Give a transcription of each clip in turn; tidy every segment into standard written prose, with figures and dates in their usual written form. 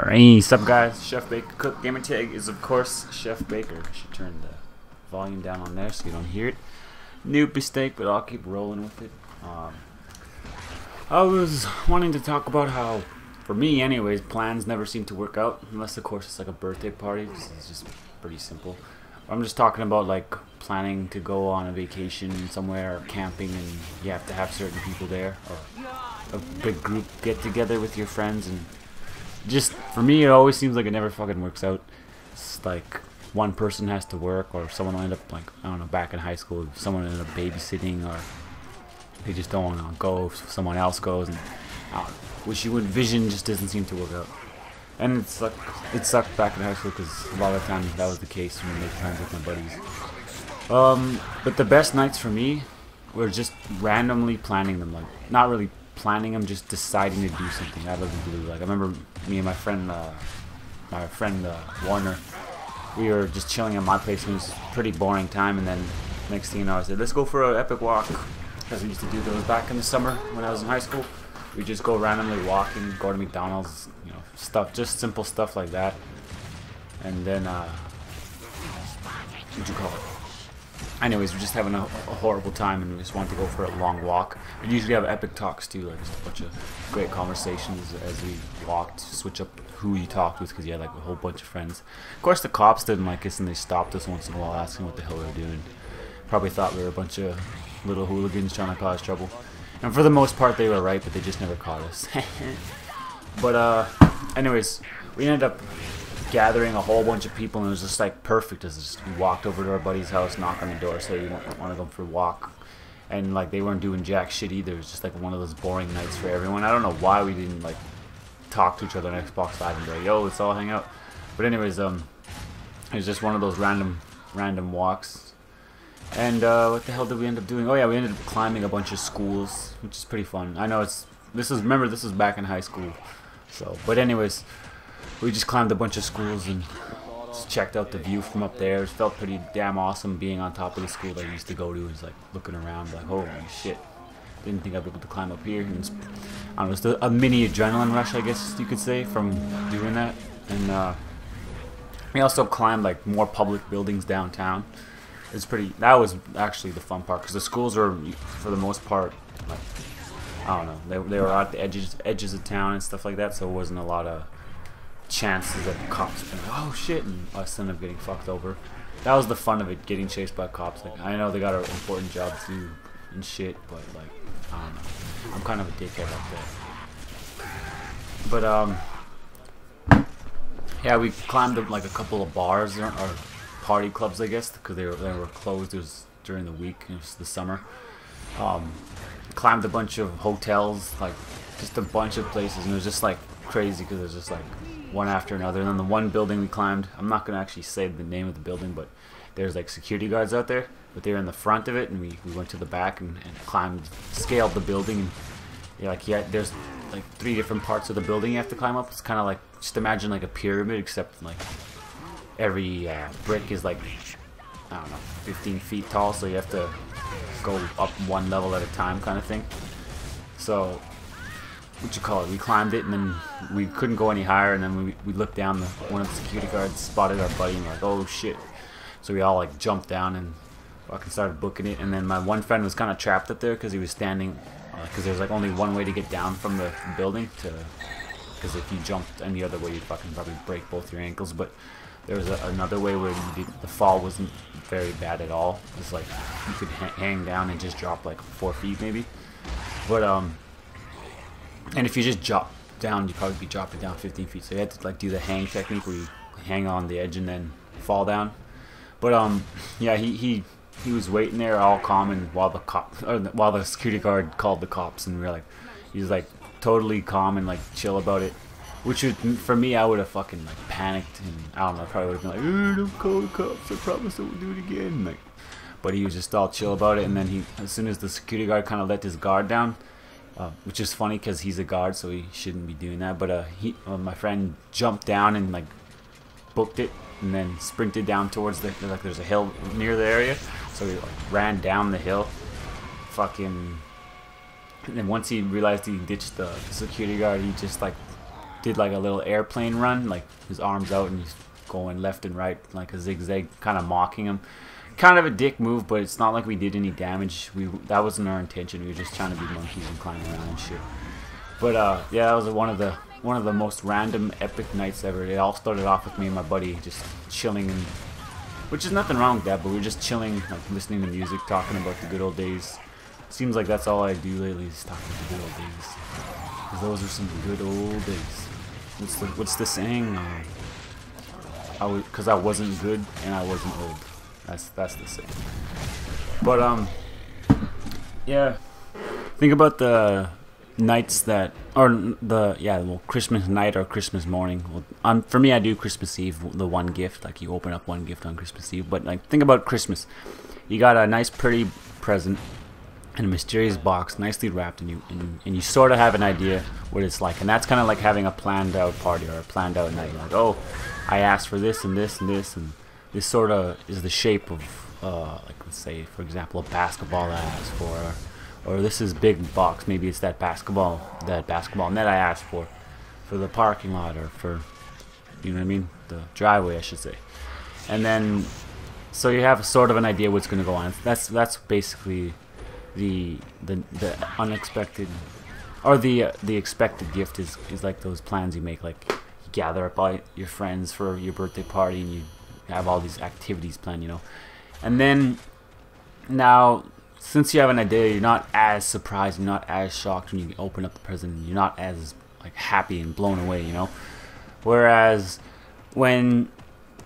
Hey, sup guys, Chef Baker Cook Gamer Tag is of course Chef Baker. I should turn the volume down on there so you don't hear it. New mistake, but I'll keep rolling with it. I was wanting to talk about how, for me anyways, plans never seem to work out, unless of course it's like a birthday party. It's just pretty simple. I'm just talking about like planning to go on a vacation somewhere or camping, and you have to have certain people there, or a big group get together with your friends, and just for me it always seems like it never fucking works out. It's like one person has to work, or someone will end up, like, I don't know, back in high school someone ended up babysitting, or they just don't want to go if someone else goes, and which you would envision just doesn't seem to work out. And it sucked back in high school because a lot of the time that was the case when I made plans with my buddies. But the best nights for me were just randomly planning them, like not really planning them, just deciding to do something out of the blue. Like I remember me and my friend Warner, we were just chilling at my place, and it was a pretty boring time, and then next thing you know I said, let's go for an epic walk, because we used to do those back in the summer when I was in high school. We just go randomly walking, go to McDonald's, you know, stuff, just simple stuff like that. And then what'd you call it? Anyways, we're just having a horrible time, and we just want to go for a long walk. We usually have epic talks too, like just a bunch of great conversations as we walked, switch up who you talked with, because you had like a whole bunch of friends. Of course the cops didn't like us, and they stopped us once in a while asking what the hell we were doing. Probably thought we were a bunch of little hooligans trying to cause trouble. And for the most part they were right, but they just never caught us. But anyways, we ended up gathering a whole bunch of people, and it was just like perfect. We walked over to our buddy's house, knocked on the door, said we want to go for a walk, and like they weren't doing jack shit either. It was just like one of those boring nights for everyone. I don't know why we didn't like talk to each other on Xbox Live and be like, yo, let's all hang out. But anyways, it was just one of those random walks. And what the hell did we end up doing? Oh yeah, we ended up climbing a bunch of schools, which is pretty fun. I know this was back in high school. So, but anyways, we just climbed a bunch of schools and just checked out the view from up there. It felt pretty damn awesome being on top of the school that I used to go to. It was like looking around like, holy shit, didn't think I'd be able to climb up here. And it's, I don't know, it's a mini adrenaline rush, I guess you could say, from doing that. And we also climbed like more public buildings downtown. It's pretty. That was actually the fun part, because the schools were, for the most part, like, I don't know, they were at the edges of town and stuff like that, so it wasn't a lot of chances that the cops would be like, oh shit, and us end up getting fucked over. That was the fun of it, getting chased by cops. Like, I know they got an important job to do and shit, but like, I don't know, I'm kind of a dickhead like that. But yeah, we climbed up like a couple of bars, or party clubs, I guess, because they were closed. It was during the week. It was the summer. Climbed a bunch of hotels, like just a bunch of places, and it was just like crazy, because it was just like one after another. And then the one building we climbed, I'm not gonna actually say the name of the building, but there's like security guards out there, but they were in the front of it, and we went to the back and scaled the building. And there's like 3 different parts of the building you have to climb up. It's kind of like, just imagine like a pyramid, except like every brick is like, I don't know, 15 feet tall, so you have to go up one level at a time, kind of thing. So, we climbed it, and then we couldn't go any higher, and then we looked down, one of the security guards spotted our buddy, and we're like, oh shit. So we all like jumped down and fucking started booking it, and then my one friend was kind of trapped up there, because he was standing, because there's like only one way to get down from the building, because if you jumped any other way you'd fucking probably break both your ankles. But there was another way where the fall wasn't very bad at all. It's like you could hang down and just drop like 4 feet maybe. But and if you just drop down, you'd probably be dropping down 15 feet. So you had to like do the hang technique, where you hang on the edge and then fall down. But yeah, he was waiting there all calm, and while the security guard called the cops, and we were like, he was like totally calm and like chill about it. Which would, for me, I would have fucking like panicked, and I don't know, I probably would have been like, don't call the cops, I promise I won't do it again. Like, but he was just all chill about it, and then as soon as the security guard kind of let his guard down, which is funny because he's a guard, so he shouldn't be doing that. But my friend jumped down and like booked it, and then sprinted down towards there's a hill near the area, so he like ran down the hill, fucking. And then once he realized he ditched the security guard, he just like did like a little airplane run, like his arms out and he's going left and right like a zigzag, kind of mocking him. Kind of a dick move, but it's not like we did any damage. That wasn't our intention. We were just trying to be monkeys and climb around and shit. But yeah, that was one of the most random epic nights ever. It all started off with me and my buddy just chilling, and which is nothing wrong with that, but we were just chilling, like listening to music, talking about the good old days. Seems like that's all I do lately is talk about the good old days. Because those are some good old days. What's the saying? Because I wasn't good and I wasn't old. That's the saying. But yeah. Think about the nights that, or well, Christmas night or Christmas morning. Well, for me, I do Christmas Eve, the one gift. Like you open up one gift on Christmas Eve. But like, think about Christmas. You got a nice, pretty present in a mysterious box, nicely wrapped, and you sort of have an idea what it's like. And that's kind of like having a planned out party or a planned out night. You're like, oh, I asked for this and this and this, and this sort of is the shape of, like let's say, for example, a basketball I asked for, or this is big box. Maybe it's that basketball net I asked for the parking lot, or for, you know what I mean, the driveway, I should say. And then, so you have sort of an idea what's going to go on. That's basically the unexpected, or the expected gift is like those plans you make, like you gather up all your friends for your birthday party and you have all these activities planned, you know. And then now, since you have an idea, you're not as surprised, you're not as shocked when you open up the present, you're not as like happy and blown away, you know. Whereas when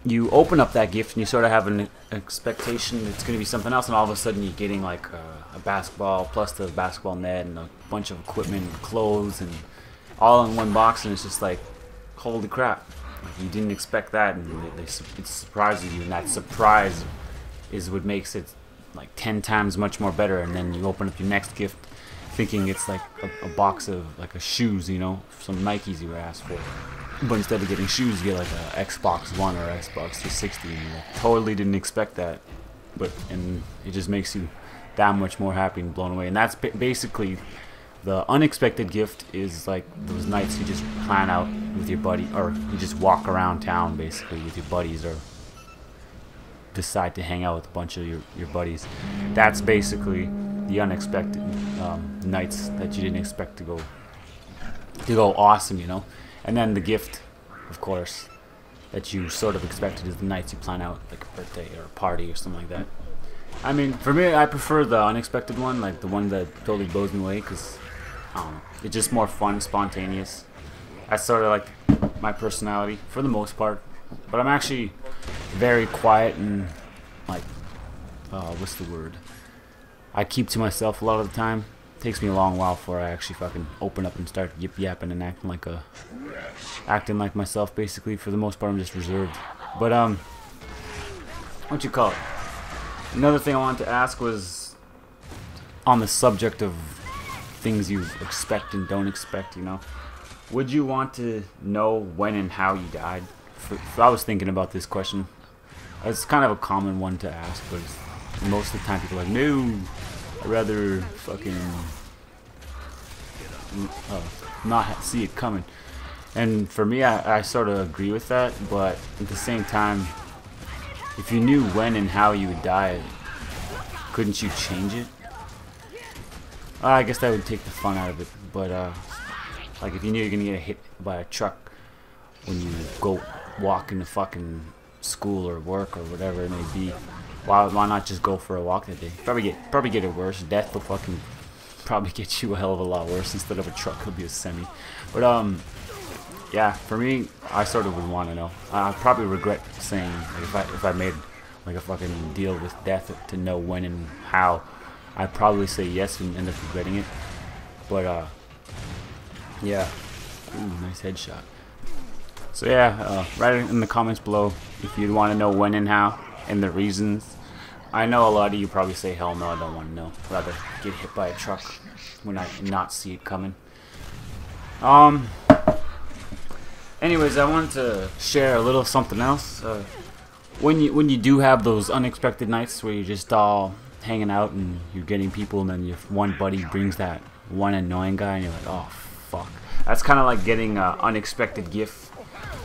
you open up that gift and you sort of have an expectation it's going to be something else, and all of a sudden you're getting like a basketball plus the basketball net and a bunch of equipment and clothes and all in one box, and it's just like, holy crap, like you didn't expect that, and it surprises you, and that surprise is what makes it like 10 times much more better. And then you open up your next gift thinking it's like a box of like a shoes, you know, some Nikes you were asked for. But instead of getting shoes, you get like a Xbox One or Xbox 360, and you totally didn't expect that. And it just makes you that much more happy and blown away. And that's basically the unexpected gift, is like those nights you just plan out with your buddy, or you just walk around town basically with your buddies, or decide to hang out with a bunch of your buddies. That's basically the unexpected nights that you didn't expect to go awesome, you know. And then the gift, of course, that you sort of expected is the nights you plan out, like a birthday or a party or something like that. I mean, for me, I prefer the unexpected one, like the one that totally blows me away, because it's just more fun, spontaneous. That's sort of like my personality for the most part. But I'm actually very quiet and like, what's the word? I keep to myself a lot of the time. It takes me a long while before I actually fucking open up and start yip yapping and acting like myself. Basically, for the most part, I'm just reserved. But what you call it? Another thing I wanted to ask was on the subject of things you expect and don't expect. You know, would you want to know when and how you died? I was thinking about this question. It's kind of a common one to ask, but most of the time people are like, no, I'd rather fucking not see it coming. And for me, I sort of agree with that, but at the same time, if you knew when and how you would die, couldn't you change it? I guess that would take the fun out of it, but like if you knew you're gonna get hit by a truck when you go walk into fucking school or work or whatever it may be, why not just go for a walk that day? Probably get it worse. Death will fucking probably get you a hell of a lot worse. Instead of a truck, it'll be a semi. But yeah, for me, I sort of would want to know. I probably regret saying, like, if I made like a fucking deal with death to know when and how, I'd probably say yes and end up regretting it. But yeah, ooh, nice headshot. So yeah, write it in the comments below if you'd want to know when and how and the reasons. I know a lot of you probably say, hell no, I don't want to know. Rather get hit by a truck when I not see it coming. Anyways, I wanted to share a little something else. When you do have those unexpected nights where you're just all hanging out and you're getting people, and then your one buddy brings that one annoying guy, and you're like, oh fuck. That's kind of like getting an unexpected gift,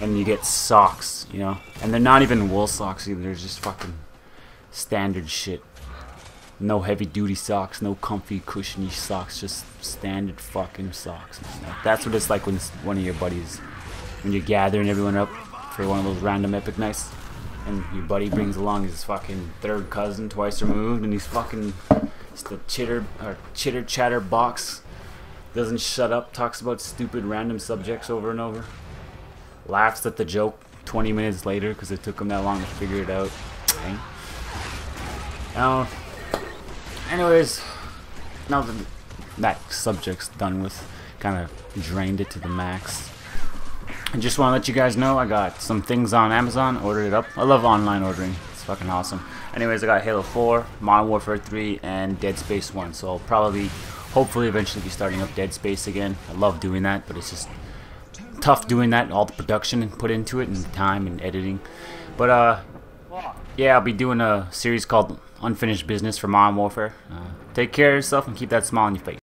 and you get socks, you know, and they're not even wool socks either. They're just fucking standard shit. No heavy duty socks, no comfy cushiony socks, just standard fucking socks. That's what it's like when it's one of your buddies, when you're gathering everyone up for one of those random epic nights, and your buddy brings along his fucking third cousin twice removed, and he's fucking just a chitter chatter box, doesn't shut up, talks about stupid random subjects over and over, laughs at the joke 20 minutes later because it took him that long to figure it out. Now, anyways, now that that subject's done with, kind of drained it to the max. I just want to let you guys know I got some things on Amazon, ordered it up. I love online ordering, it's fucking awesome. Anyways, I got Halo 4, Modern Warfare 3, and Dead Space 1, so I'll probably, hopefully eventually be starting up Dead Space again. I love doing that, but it's just tough doing that, all the production and put into it, and the time and editing. But yeah, I'll be doing a series called Unfinished Business for Modern Warfare. Take care of yourself and keep that smile on your face.